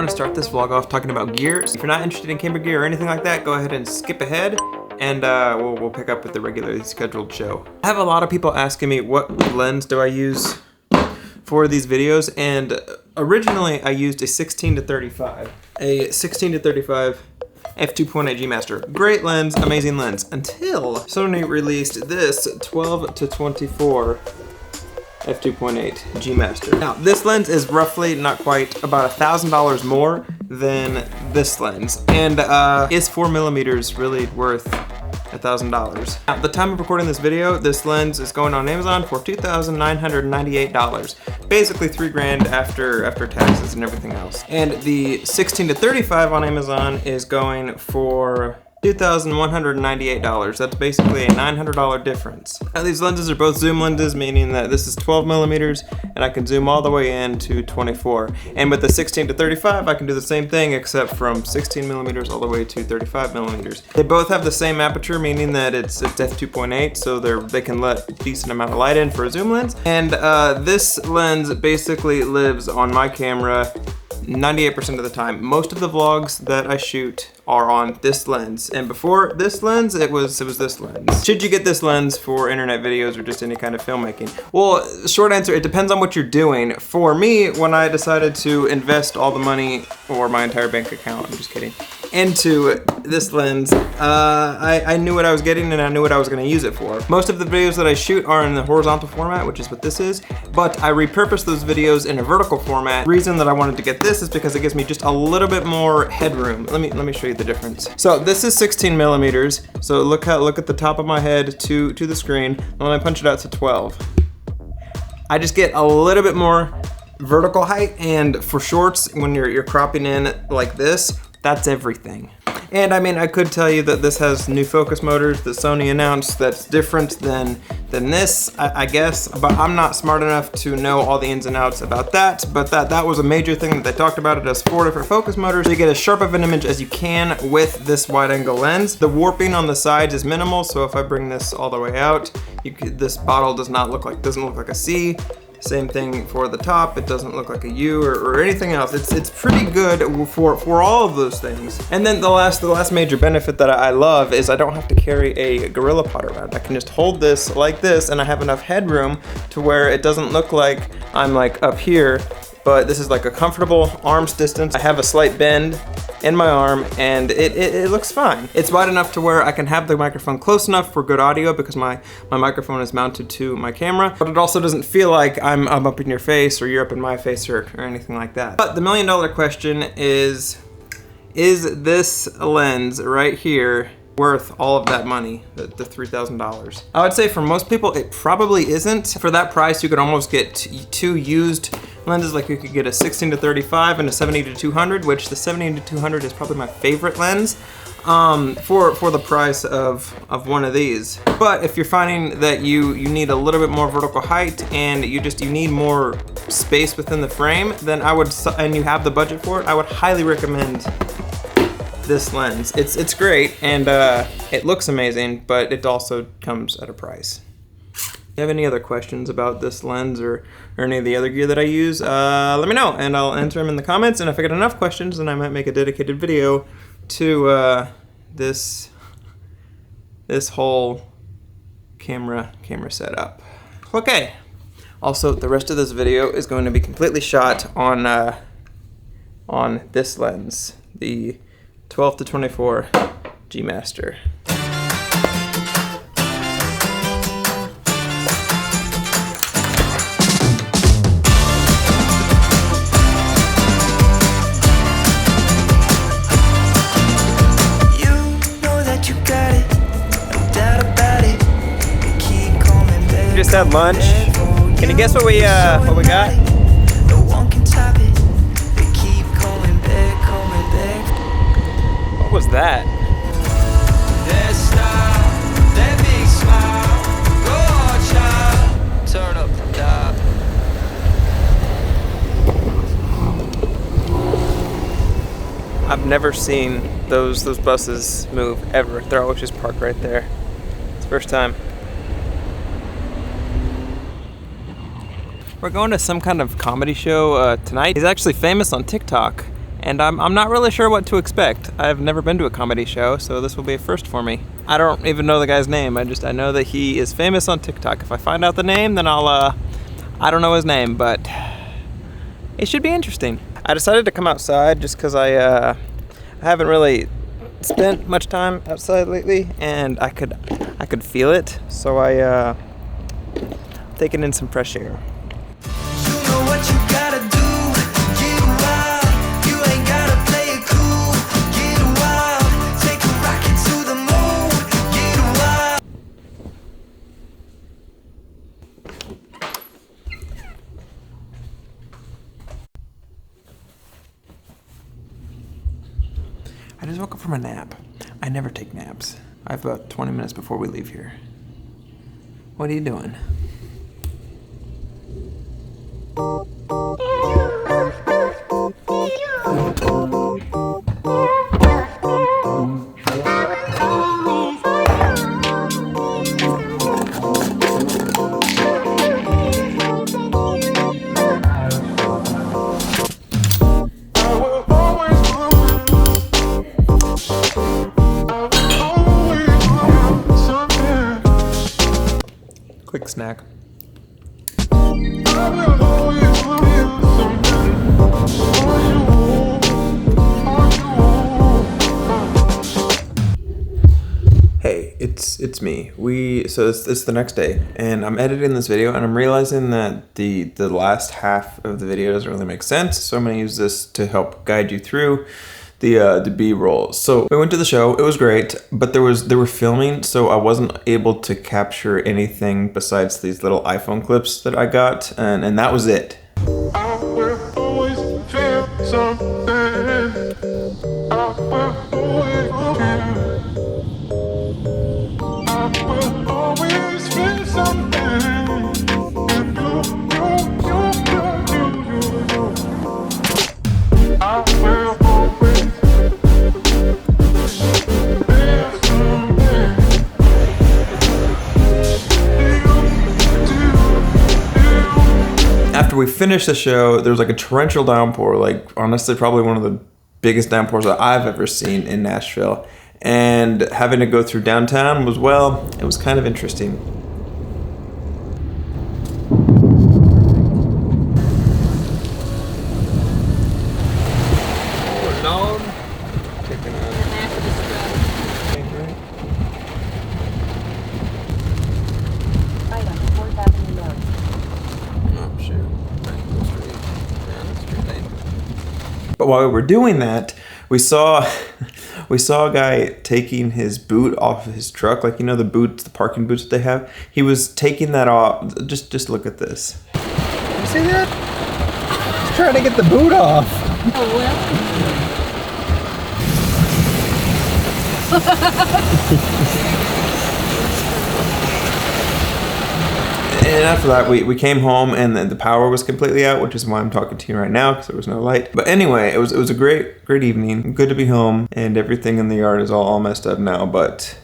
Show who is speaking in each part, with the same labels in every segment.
Speaker 1: want to start this vlog off talking about gear. So if you're not interested in camera gear or anything like that, go ahead and skip ahead and we'll pick up with the regularly scheduled show. I have a lot of people asking me what lens do I use for these videos, and originally I used a 16-35. A 16-35 f2.8 G Master. Great lens, amazing lens, until Sony released this 12-24 f2.8 G Master. Now, this lens is roughly, not quite, about $1,000 more than this lens, and is 4mm really worth $1,000? At the time of recording this video, this lens is going on Amazon for $2,998. Basically $3,000 after taxes and everything else. And the 16-35 on Amazon is going for $2,198. That's basically a $900 difference. Now, these lenses are both zoom lenses, meaning that this is 12mm and I can zoom all the way in to 24. And with the 16-35, I can do the same thing except from 16mm all the way to 35mm. They both have the same aperture, meaning that it's f2.8, so they can let a decent amount of light in for a zoom lens. And this lens basically lives on my camera 98% of the time. Most of the vlogs that I shoot are on this lens, and before this lens, it was this lens. Should you get this lens for internet videos or just any kind of filmmaking? Well, short answer, it depends on what you're doing. For me, when I decided to invest all the money, or my entire bank account, I'm just kidding, into this lens, I knew what I was getting and I knew what I was gonna use it for. Most of the videos that I shoot are in the horizontal format, which is what this is, but I repurposed those videos in a vertical format. The reason that I wanted to get this is because it gives me just a little bit more headroom. Let me show you the difference. So this is 16mm, so look at the top of my head to the screen, and when I punch it out to 12. I just get a little bit more vertical height, and for shorts, when you're cropping in like this, that's everything. And I mean, I could tell you that this has new focus motors that Sony announced that's different than this, I guess, but I'm not smart enough to know all the ins and outs about that, but that was a major thing that they talked about. It has 4 different focus motors. So you get as sharp of an image as you can with this wide angle lens. The warping on the sides is minimal, so if I bring this all the way out, this bottle doesn't look like a C. Same thing for the top, it doesn't look like a U or anything else. It's pretty good for all of those things. And then the last major benefit that I love is I don't have to carry a GorillaPod around. I can just hold this like this, and I have enough headroom to where it doesn't look like I'm like up here, but this is like a comfortable arm's distance. I have a slight bend in my arm, and it looks fine. It's wide enough to where I can have the microphone close enough for good audio because my microphone is mounted to my camera, but it also doesn't feel like I'm up in your face or you're up in my face or anything like that. But the $1,000,000 question is this lens right here worth all of that money, the $3,000? I would say for most people, it probably isn't. For that price, you could almost get 2 used lenses. Like you could get a 16-35 and a 70-200, which the 70-200 is probably my favorite lens for the price of one of these. But if you're finding that you need a little bit more vertical height and you need more space within the frame, then and you have the budget for it, I would highly recommend this lens. It's great, and it looks amazing, but it also comes at a price. If you have any other questions about this lens or any of the other gear that I use, let me know and I'll answer them in the comments. And if I get enough questions, then I might make a dedicated video to this whole camera setup. Okay. Also, the rest of this video is going to be completely shot on this lens, the 12-24 G Master. Just had lunch. Can you guess what we got? What was that? Turn up the dial. I've never seen those buses move ever. They're always just parked right there. It's the first time. We're going to some kind of comedy show tonight. He's actually famous on TikTok, and I'm not really sure what to expect. I've never been to a comedy show, so this will be a first for me. I don't even know the guy's name. I know that he is famous on TikTok. If I find out the name, then I don't know his name, but it should be interesting. I decided to come outside just because I haven't really spent much time outside lately, and I could feel it, so I taking in some fresh air. I just woke up from a nap. I never take naps. I have about 20 minutes before we leave here. What are you doing? Quick snack. Hey, it's me. So it's the next day, and I'm editing this video, and I'm realizing that the last half of the video doesn't really make sense. So I'm gonna use this to help guide you through the B-roll. So we went to the show. It was great, but they were filming, so I wasn't able to capture anything besides these little iPhone clips that I got, and that was it.
Speaker 2: I will always feel something. I will always feel. I will always feel something. And you. I will always feel something.
Speaker 1: After we finished the show, there was like a torrential downpour, like honestly probably one of the biggest downpours that I've ever seen in Nashville. And having to go through downtown was, well, it was kind of interesting. But while we were doing that, we saw a guy taking his boot off of his truck, like, you know, the boots, the parking boots that they have. He was taking that off. Just look at this. You see that? He's trying to get the boot off.
Speaker 3: Oh well.
Speaker 1: And after that, we came home, and the power was completely out, which is why I'm talking to you right now, because there was no light. But anyway, it was a great evening. Good to be home, and everything in the yard is all messed up now, but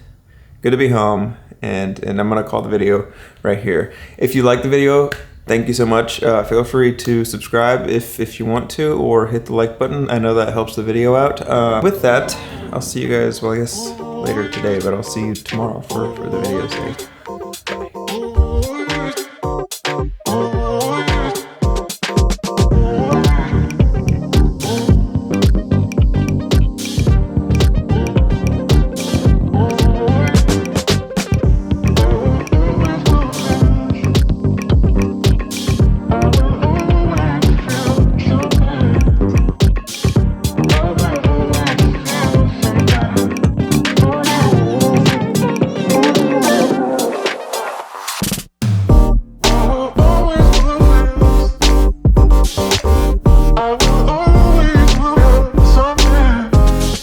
Speaker 1: good to be home, and I'm gonna call the video right here. If you like the video, thank you so much. Feel free to subscribe if you want to, or hit the like button. I know that helps the video out. With that, I'll see you guys, well, I guess later today, but I'll see you tomorrow for the video series.